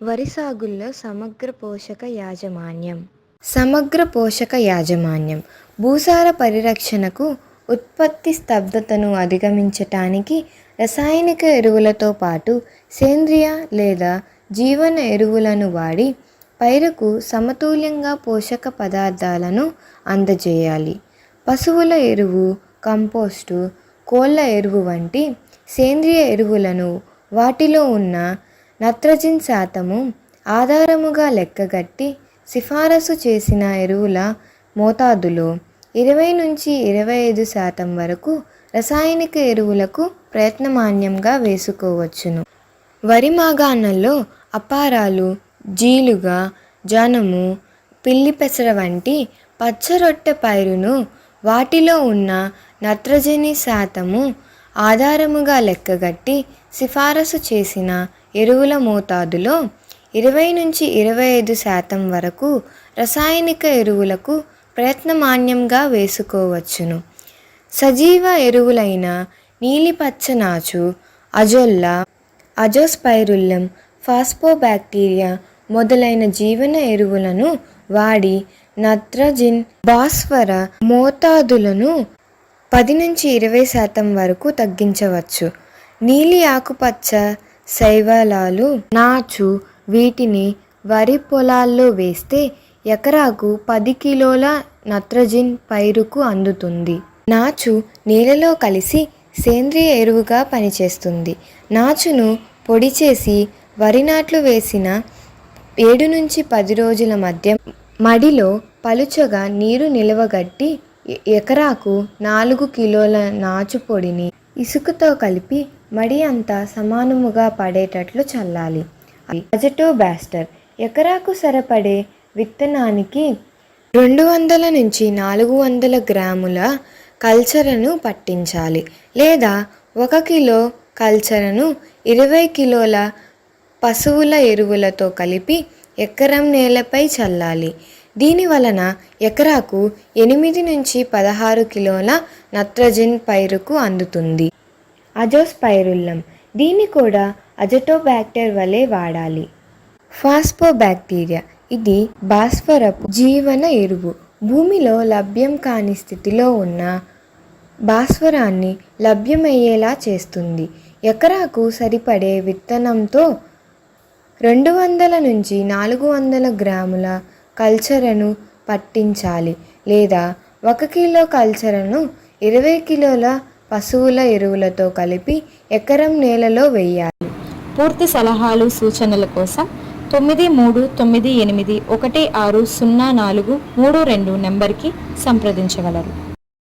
వరి సాగులో సమగ్ర పోషక యాజమాన్యం. సమగ్ర పోషక యాజమాన్యం భూసార పరిరక్షణకు, ఉత్పత్తి స్తబ్దతను అధిగమించటానికి రసాయనిక ఎరువులతో పాటు సేంద్రియ లేదా జీవన ఎరువులను వాడి పైరుకు సమతుల్యంగా పోషక పదార్థాలను అందజేయాలి. పశువుల ఎరువు, కంపోస్టు, కోళ్ళ ఎరువు వంటి సేంద్రియ ఎరువులను వాటిలో ఉన్న నత్రజని శాతము ఆధారముగా లెక్కగట్టి సిఫారసు చేసిన ఎరువుల మోతాదులో 20-25% వరకు రసాయనిక ఎరువులకు ప్రయత్నమాన్యంగా వేసుకోవచ్చును. వరి మాగాణంలో అపారాలు, జీలుగ, జనుము, పిల్లిపెసర వంటి పచ్చరొట్టె పైరును వాటిలో ఉన్న నత్రజని శాతము ఆధారముగా లెక్కగట్టి సిఫారసు చేసిన ఎరువుల మోతాదులో 20-25% వరకు రసాయనిక ఎరువులకు ప్రయత్నమాన్యంగా వేసుకోవచ్చును. సజీవ ఎరువులైన నీలిపచ్చనాచు, అజొల్లా, అజోస్పైరుల్లం, ఫాస్ఫోబాక్టీరియా మొదలైన జీవన ఎరువులను వాడి నత్రజని, భాస్వర మోతాదులను 10-20% వరకు తగ్గించవచ్చు. నీలి ఆకుపచ్చ శైవలాలు, నాచు వీటిని వరి పొలాల్లో వేస్తే ఎకరాకు 10 కిలోల నత్రజని పైరుకు అందుతుంది. నాచు నేలలో కలిసి సేంద్రియ ఎరువుగా పనిచేస్తుంది. నాచును పొడి చేసి వరి నాట్లు వేసిన 7-10 రోజుల మధ్య మడిలో పలుచగా నీరు నిలవగట్టి ఎకరాకు 4 కిలోల నాచు పొడిని ఇసుకతో కలిపి మడి అంతా సమానముగా పడేటట్లు చల్లాలి. అజటోబాస్టర్ ఎకరాకు సరిపడే విత్తనానికి 200-400 గ్రాముల కల్చరను పట్టించాలి. లేదా 1 కిలో కల్చరను 20 కిలోల పశువుల ఎరువులతో కలిపి ఎకరం నేలపై చల్లాలి. దీని వలన ఎకరాకు 8-16 కిలోల నత్రజని పైరుకు అందుతుంది. అజోస్పైరుల్లం దీన్ని కూడా అజటోబాక్టర్ వలె వాడాలి. ఫాస్ఫోబాక్టీరియా ఇది భాస్వరపు జీవన ఎరువు. భూమిలో లభ్యం కాని స్థితిలో ఉన్న భాస్వరాన్ని లభ్యమయ్యేలా చేస్తుంది. ఎకరాకు సరిపడే విత్తనంతో 200-400 గ్రాముల కల్చరను పట్టించాలి. లేదా 1 కిలో కల్చరను 20 కిలోల పశువుల ఎరువులతో కలిపి ఎకరం నేలలో వేయాలి. పూర్తి సలహాలు సూచనల కోసం 9398160432 నెంబర్కి సంప్రదించగలరు.